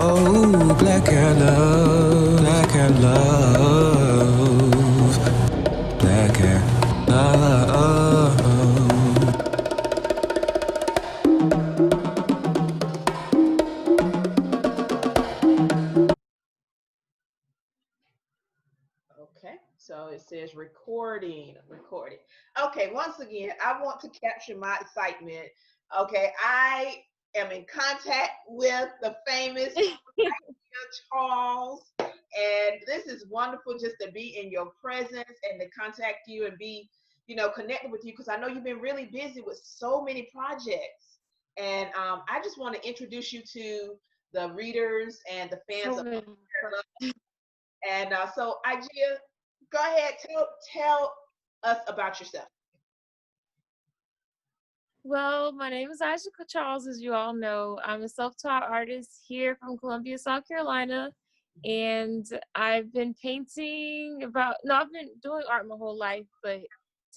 Oh, black hair love, black hair love, black hair love. Okay, so it says recording, recording. Okay, once again, I want to capture my excitement. Okay, I am in contact with the famous Ija Charles, and this is wonderful just to be in your presence and to contact you and be, connected with you because I know you've been really busy with so many projects. And I just want to introduce you to the readers and the fans of Sure. and so, Igea, go ahead, tell us about yourself. Well, my name is Ija Charles, as you all know. I'm a self-taught artist here from Columbia, South Carolina, and I've been painting about no, I've been doing art my whole life, but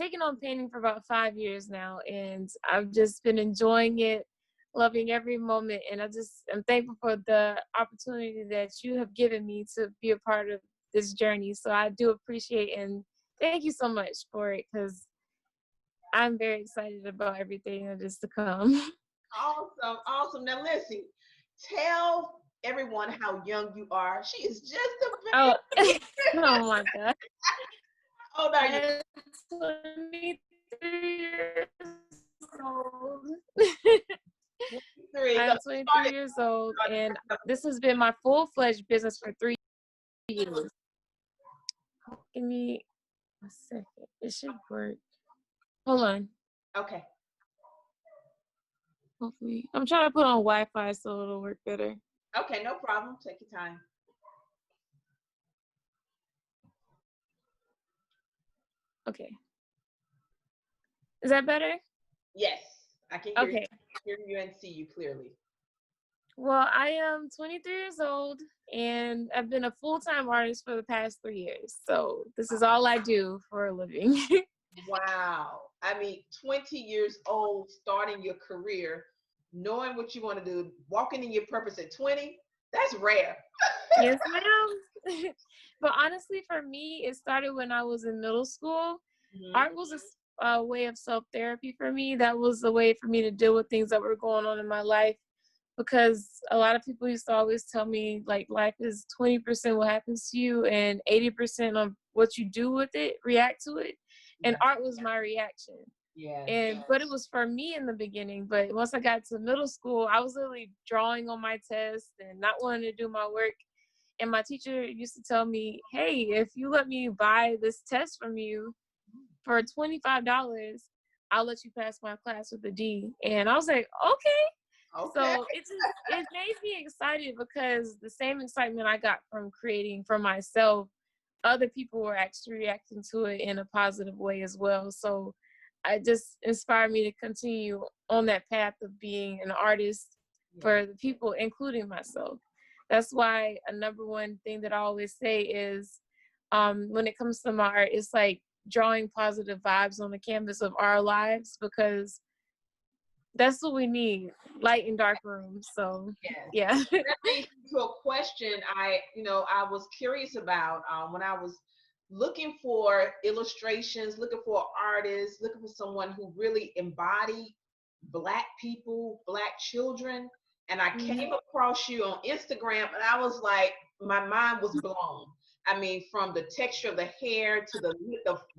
taking on painting for about 5 years now, and I've just been enjoying it, loving every moment, and I'm thankful for the opportunity that you have given me to be a part of this journey. So I do appreciate and thank you so much for it because I'm very excited about everything that is to come. Awesome, awesome. Now, listen, tell everyone how young you are. She is just Oh, a baby. oh my God. How old are you? I'm 23 years old. Three. So I'm you 23 started. years old, and this has been my full-fledged business for 3 years. Give me a second. It should work. Hold on. Okay. Hopefully. I'm trying to put on Wi-Fi so it'll work better. Okay, no problem. Take your time. Okay. Is that better? Yes, I can Okay. hear you and see you clearly. Well, I am 23 years old and I've been a full time artist for the past 3 years. So this is all I do for a living. Wow. I mean, 20 years old, starting your career, knowing what you want to do, walking in your purpose at 20, that's rare. Yes, ma'am. But honestly, for me, it started when I was in middle school. Mhm. Art was a way of self therapy for me. That was a way for me to deal with things that were going on in my life because a lot of people used to always tell me like life is 20% what happens to you and 80% of what you do with it, react to it. And Yeah. art was my reaction. Yes. And but it was for me in the beginning. But once I got to middle school, I was literally drawing on my test and not wanting to do my work. And my teacher used to tell me, hey, if you let me buy this test from you for $25, I'll let you pass my class with a D. And I was like, okay. Okay. So it made me excited because the same excitement I got from creating for myself, other people were actually reacting to it in a positive way as well. So I just inspired me to continue on that path of being an artist Yeah. for the people, including myself. That's why a number one thing that I always say is when it comes to my art, it's like drawing positive vibes on the canvas of our lives because that's what we need, light in dark rooms. So Yes. yeah. That leads me to a question I was curious about when I was looking for illustrations, looking for artists, looking for someone who really embodied Black people, Black children. And I Mhm. came across you on Instagram and I was like, my mind was blown. I mean, from the texture of the hair to the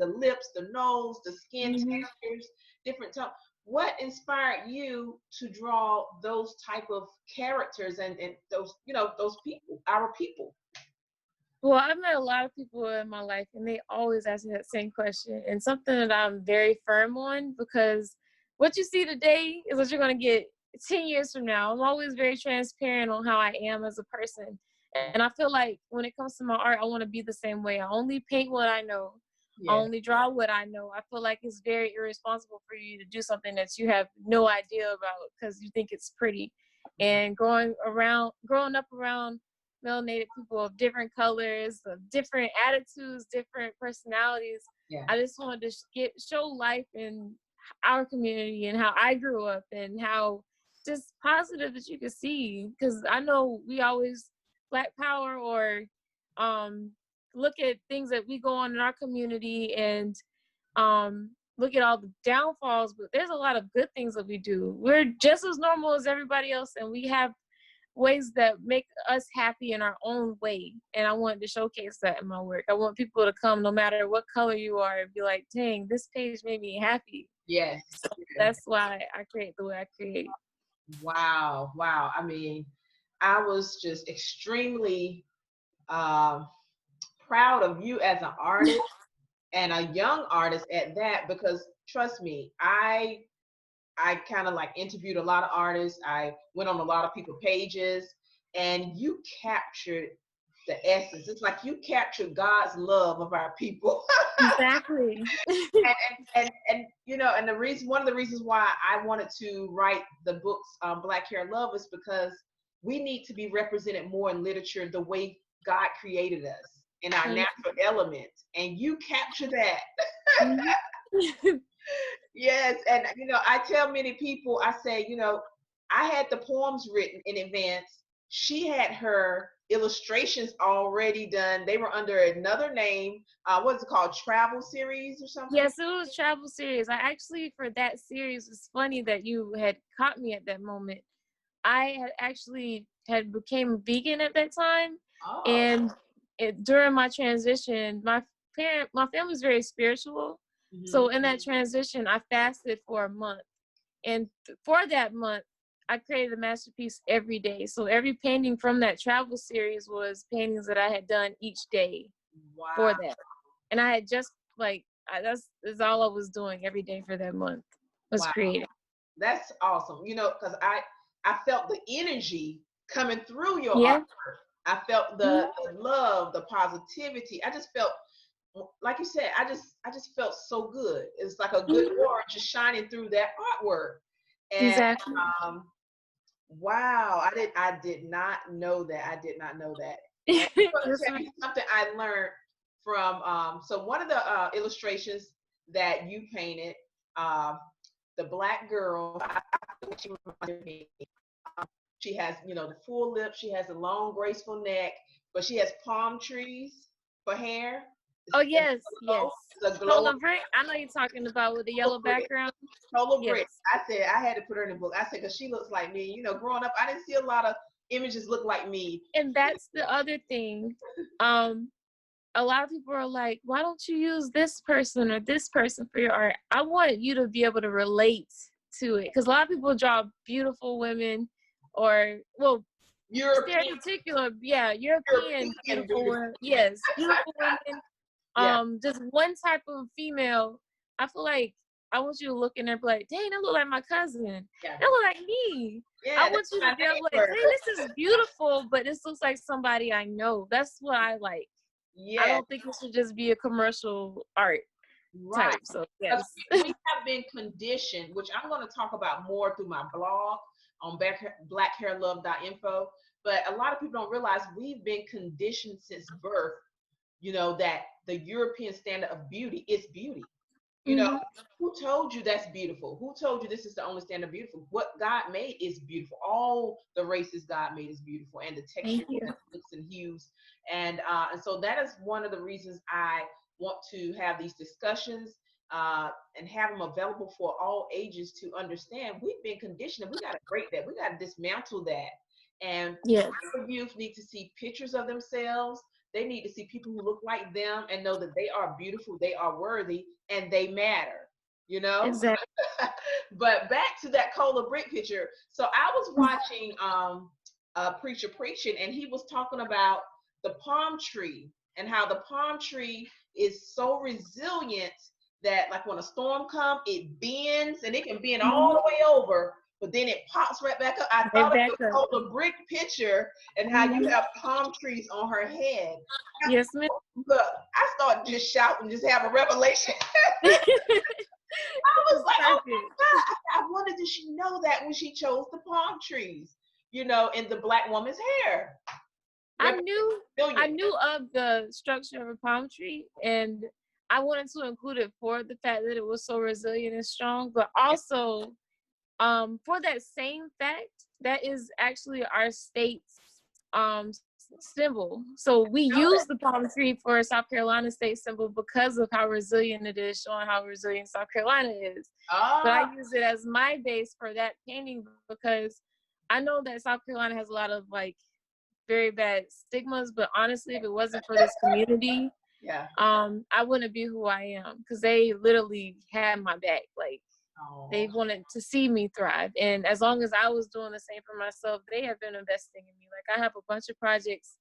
lips, the nose, the skin Mhm. textures, different tones. What inspired you to draw those type of characters and those, those people, our people? Well, I've met a lot of people in my life, and they always ask me that same question, and something that I'm very firm on because what you see today is what you're going to get 10 years from now. I'm always very transparent on how I am as a person. And I feel like when it comes to my art, I want to be the same way. I only paint what I know. I Yeah. only draw what I know. I feel like it's very irresponsible for you to do something that you have no idea about because you think it's pretty. And growing up around melanated people of different colors, of different attitudes, different personalities. Yeah. I just wanted to show life in our community and how I grew up and how just positive that you can see. Because I know we always Black Power or look at things that we go on in our community and look at all the downfalls, but there's a lot of good things that we do. We're just as normal as everybody else, and we have ways that make us happy in our own way. And I wanted to showcase that in my work. I want people to come no matter what color you are and be like, dang, this page made me happy. Yes. So that's why I create the way I create. Wow. Wow. I mean, I was just extremely proud of you as an artist and a young artist at that, because trust me, I kind of like interviewed a lot of artists. I went on a lot of people's pages, and you captured the essence. It's like you captured God's love of our people. Exactly. and you know, and one of the reasons why I wanted to write the books Black Hair Love is because we need to be represented more in literature the way God created us in our natural elements, and you capture that. Yes, and you know, I tell many people, I say, you know, I had the poems written in advance. She had her illustrations already done. They were under another name. What's it called? Travel series or something? Yes, it was travel series. I actually, for that series, it's funny that you had caught me at that moment. I had actually became vegan at that time, and during my transition, my family's very spiritual. Mm-hmm. So in that transition, I fasted for a month, and for that month, I created a masterpiece every day. So every painting from that travel series was paintings that I had done each day. Wow. For that, and I had just that's all I was doing every day for that month was creating. That's awesome. You know, because I felt the energy coming through your artwork. I felt the love, the positivity. I just felt, like you said, I just felt so good. It's like a good aura just shining through that artwork. And exactly. Wow, I did not know that. I did not know that. And I'm going to tell you something I learned from so one of the illustrations that you painted, the Black girl, she reminded me. She has, you know, the full lips. She has a long, graceful neck, but she has palm trees for hair. Oh yes, yes. Cola brick. I know you're talking about with the yellow background. Cola brick. I said I had to put her in the book. I said because she looks like me. You know, growing up, I didn't see a lot of images look like me. And that's the other thing. A lot of people are like, why don't you use this person or this person for your art? I want you to be able to relate to it, because a lot of people draw beautiful women, or European, European beautiful women. Yes, beautiful women. Just one type of female. I feel like I want you to look in there and be like, dang, that look like my cousin. That look like me. I want you to be able to like, dang, this is beautiful, but this looks like somebody I know. That's what I like. I don't think it should just be a commercial art type. So yes. We have been conditioned, which I'm going to talk about more through my blog on blackhairlove.info. But a lot of people don't realize we've been conditioned since birth, you know, that the European standard of beauty is beauty. You know, who told you that's beautiful? Who told you this is the only standard of beautiful? What God made is beautiful. All the races God made is beautiful, and the textures and looks and hues. And so that is one of the reasons I want to have these discussions and have them available for all ages to understand. We've been conditioned. We got to break that. We got to dismantle that. And our youth need to see pictures of themselves. They need to see people who look like them and know that they are beautiful, they are worthy, and they matter, you know? Exactly. But back to that Cola brick picture. So I was watching a preacher preaching, and he was talking about the palm tree and how the palm tree is so resilient that like when a storm comes, it bends, and it can bend all the way over, but then it pops right back up. I thought of the Cola brick picture and how you have palm trees on her head. Yes, ma'am. Look, I started just shouting, just have a revelation. I was like, oh my God, I wondered, did she know that when she chose the palm trees, you know, in the Black woman's hair? I knew of the structure of a palm tree, and I wanted to include it for the fact that it was so resilient and strong, but also For that same fact, that is actually our state's symbol. So we use the palm tree for South Carolina state symbol because of how resilient it is, showing how resilient South Carolina is. But I use it as my base for that painting because I know that South Carolina has a lot of like very bad stigmas, but honestly, if it wasn't for this community, yeah, I wouldn't be who I am, because they literally had my back. Like, they wanted to see me thrive. And as long as I was doing the same for myself, they have been investing in me. Like, I have a bunch of projects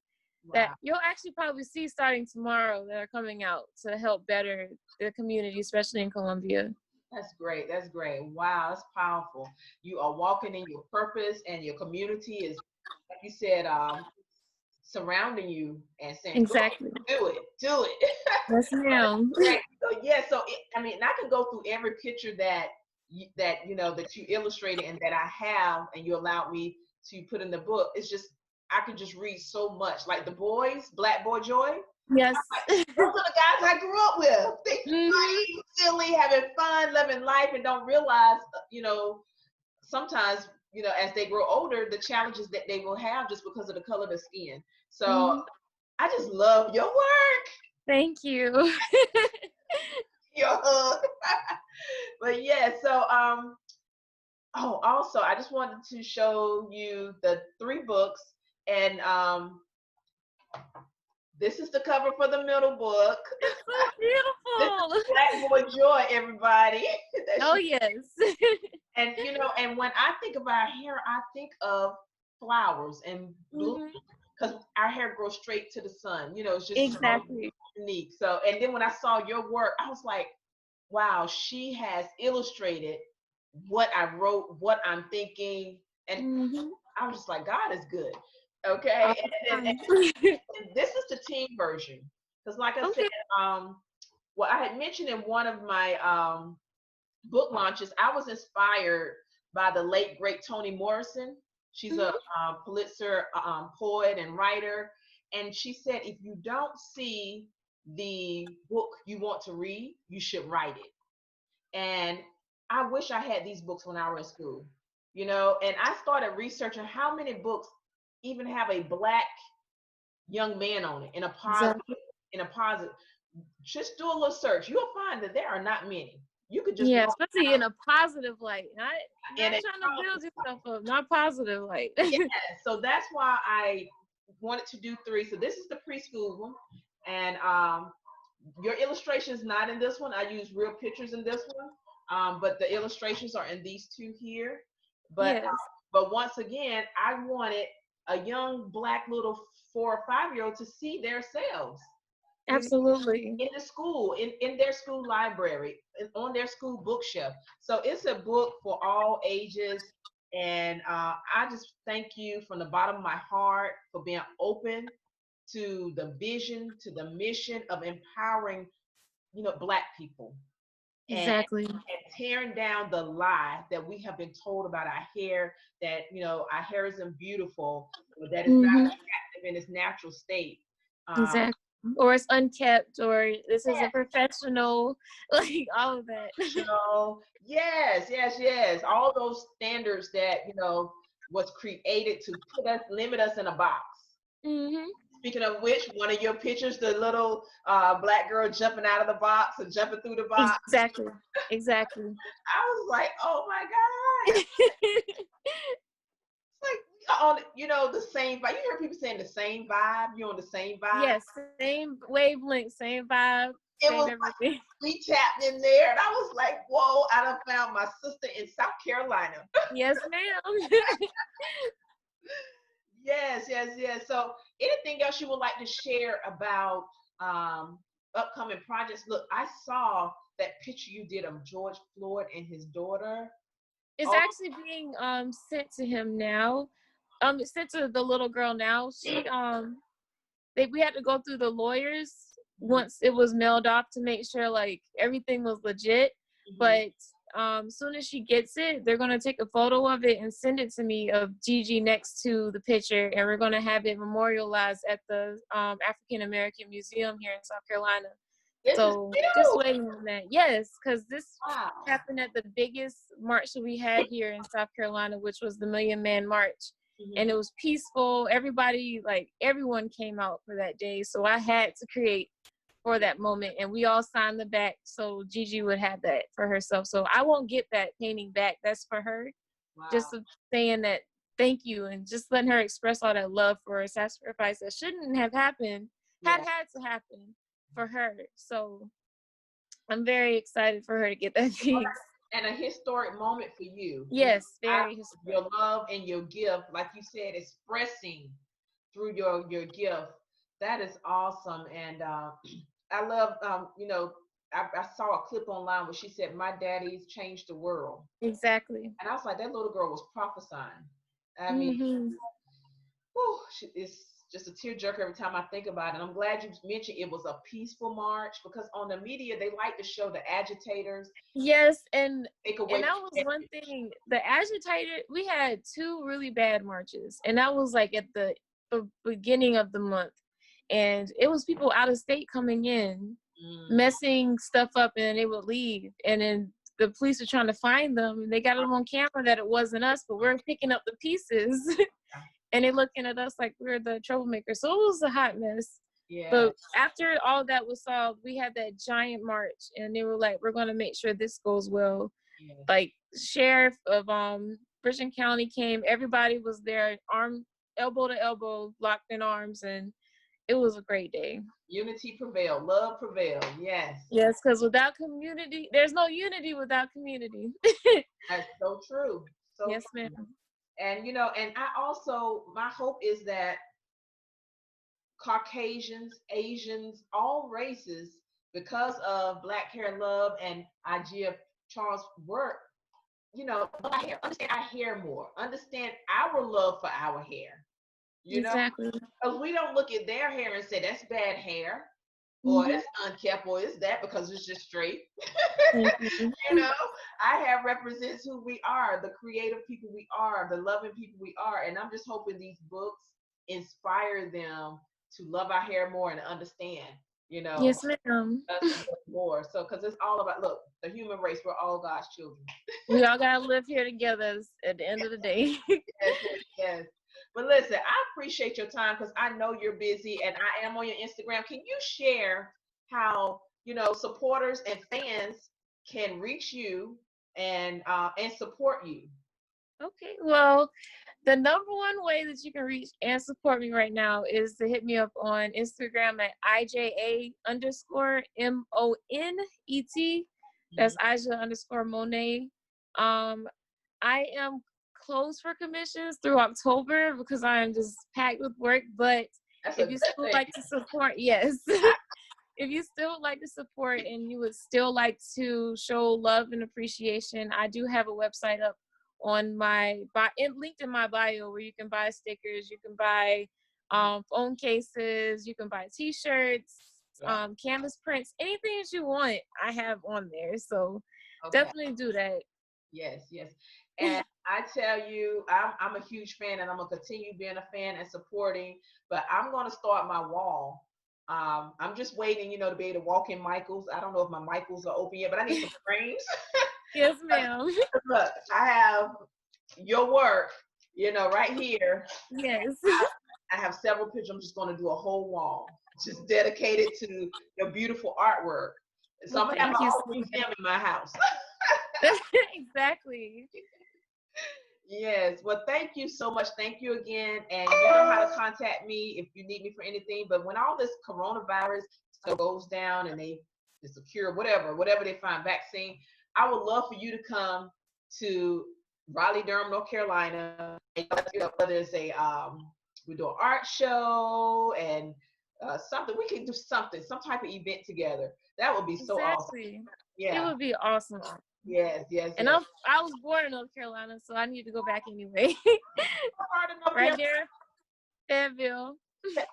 that you'll actually probably see starting tomorrow that are coming out to help better the community, especially in Columbia. That's great. That's great. Wow, that's powerful. You are walking in your purpose, and your community is, like you said, surrounding you and saying, "Go, Exactly. do it, do it." Yes, ma'am. Great. So yeah, so I mean, and I can go through every picture that that you illustrated and that I have, and you allowed me to put in the book. It's just I could just read so much. Like the boys, Black Boy Joy. Yes. Those are the guys I grew up with. They funny, silly, having fun, loving life, and don't realize, sometimes, as they grow older, the challenges that they will have just because of the color of their skin. So I just love your work. Thank you. Your hug. But yeah, so also I just wanted to show you the 3 books, and this is the cover for the middle book. It's so beautiful. This is Black Boy Joy, everybody. Oh yes. And and when I think about hair, I think of flowers and blue, because our hair grows straight to the sun. It's just Exactly. unique. So, and then when I saw your work, I was like, wow, she has illustrated what I wrote, what I'm thinking, and I was just like, God is good. Okay, and this is the teen version, because like I said, well, I had mentioned in one of my book launches, I was inspired by the late great Toni Morrison. She's a Pulitzer poet and writer, and she said, if you don't see the book you want to read, you should write it. And I wish I had these books when I was in school, and I started researching how many books even have a Black young man on it in a positive. Just do a little search. You'll find that there are not many. You could just especially in a positive light. Not trying to build yourself up, not positive light. Yeah, so that's why I wanted to do 3. So this is the preschool one, and your illustrations not in this one. I use real pictures in this one, but the illustrations are in these 2 here. But but once again, I wanted a young Black little 4 or 5-year-old to see themselves. Absolutely. In the school, in their school library, on their school bookshelf. So it's a book for all ages. And I just thank you from the bottom of my heart for being open to the vision, to the mission of empowering, Black people. Exactly. And tearing down the lie that we have been told about our hair, that, our hair isn't beautiful, or that it's not attractive in its natural state. Exactly. Or it's unkept, or this is a professional, like all of that. Yes. All those standards that, was created to limit us in a box. Speaking of which, one of your pictures, the little Black girl jumping out of the box and jumping through the box. Exactly. I was like, oh my God. It's like, the same vibe. You hear people saying the same vibe. You're on the same vibe. Yes, same wavelength, same vibe. It was everything. Like, we tapped in there, and I was like, whoa! I done found my sister in South Carolina. Yes, ma'am. Yes. So, anything else you would like to share about upcoming projects? Look, I saw that picture you did of George Floyd and his daughter. It's actually being sent to him now. Sent to the little girl now. She we had to go through the lawyers once it was mailed off to make sure like everything was legit. But soon as she gets it, they're gonna take a photo of it and send it to me of Gigi next to the picture, and we're gonna have it memorialized at the African American Museum here in South Carolina. This is So just you. waiting on that. Yes, because this Wow. happened at the biggest march that we had here in South Carolina, which was the Million Man March. And it was peaceful. Everybody, like everyone came out for that day. So I had to create for that moment, and we all signed the back so Gigi would have that for herself. So I won't get that painting back. That's for her. Wow. Just saying that thank you and just letting her express all that love for a sacrifice that shouldn't have happened, had to happen for her. So I'm very excited for her to get that piece. And a historic moment for you. Yes, very historic. Your love and your gift, like you said, expressing through your gift. That is awesome. And I love, I saw a clip online where she said, "My daddy's changed the world." Exactly. And I was like, that little girl was prophesying. I mean, Mm-hmm. whew, it's just a tearjerker every time I think about it. And I'm glad you mentioned it was a peaceful march, because on the media they like to show the agitators. Yes, and Take away that was one thing. The agitator, we had 2 really bad marches, and that was like at the beginning of the month, and it was people out of state coming in, messing stuff up, and they would leave, and then the police were trying to find them, and they got them on camera that it wasn't us, but we're picking up the pieces. And they're looking at us like we're the troublemakers. So it was a hot mess. Yeah. But after all that was solved, we had that giant march, and they were like, we're going to make sure this goes well. Yeah. Like, sheriff of Richland County came. Everybody was there, elbow to elbow, locked in arms, and it was a great day. Unity prevailed. Love prevailed. Yes. Yes, because without community, there's no unity without community. That's so true. So yes, true. ma'am. And, and I also, my hope is that Caucasians, Asians, all races, because of Black Hair Love and Ija Charles' work, understand our hair more, understand our love for our hair, Exactly. because we don't look at their hair and say that's bad hair, or it's unkept, or is that because it's just straight. Our hair represents who we are, the creative people we are, the loving people we are, and I'm just hoping these books inspire them to love our hair more and understand, Yes, ma'am. us more. So, because it's all about, look, the human race, we're all God's children. We all gotta live here together at the end of the day. Yes. But listen, I appreciate your time, because I know you're busy, and I am on your Instagram. Can you share how supporters and fans can reach you and support you? Okay, well, the number one way that you can reach and support me right now is to hit me up on Instagram at IJA_MONET. That's Ija_Monet. I am closed for commissions through October because I am just packed with work. But if you still like to support, yes. If you still would like to support and you would still like to show love and appreciation, I do have a website up on linked in my bio, where you can buy stickers, you can buy phone cases, you can buy t-shirts, canvas prints, anything that you want, I have on there. So definitely do that. Yes. And I tell you, I'm a huge fan, and I'm gonna continue being a fan and supporting. But I'm gonna start my wall. I'm just waiting, to be able to walk in Michael's. I don't know if my Michael's are open yet, but I need some frames. Yes, ma'am. Look, I have your work, right here. Yes. I have several pictures. I'm just going to do a whole wall just dedicated to your beautiful artwork. So I'm going to have my own museum in my house. Exactly. Yes. Well, thank you so much. Thank you again. And you know how to contact me if you need me for anything. But when all this coronavirus stuff goes down and they secure whatever they find vaccine, I would love for you to come to Raleigh, Durham, North Carolina. And, whether it's we do an art show and something, we can do some type of event together. That would be so awesome. Yeah, it would be awesome. Yes. And I was born in North Carolina, so I need to go back anyway. Right there, Fayetteville.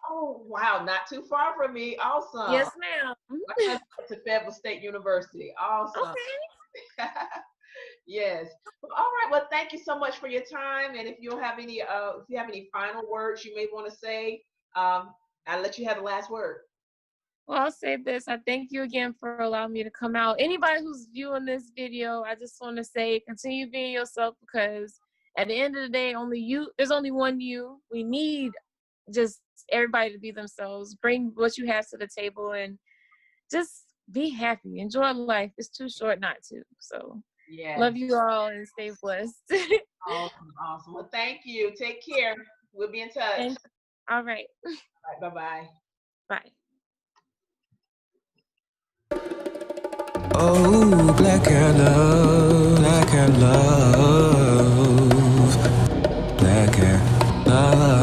Oh wow, not too far from me. Awesome. Yes, ma'am. My cousin went to Fayetteville State University. Awesome. Okay. Yes. Well, all right. Well, thank you so much for your time. And if you have any final words you may want to say, I'll let you have the last word. Well, I'll say this. I thank you again for allowing me to come out. Anybody who's viewing this video, I just want to say continue being yourself, because at the end of the day, there's only one you. We need just everybody to be themselves. Bring what you have to the table and just be happy. Enjoy life. It's too short not to. So Yeah. love you all and stay blessed. Awesome. Awesome. Well, thank you. Take care. We'll be in touch. All right. All right. Bye-bye. Bye. Oh, black and love, black and love, black and love.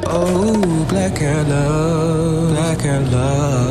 Oh, black and love, black and love.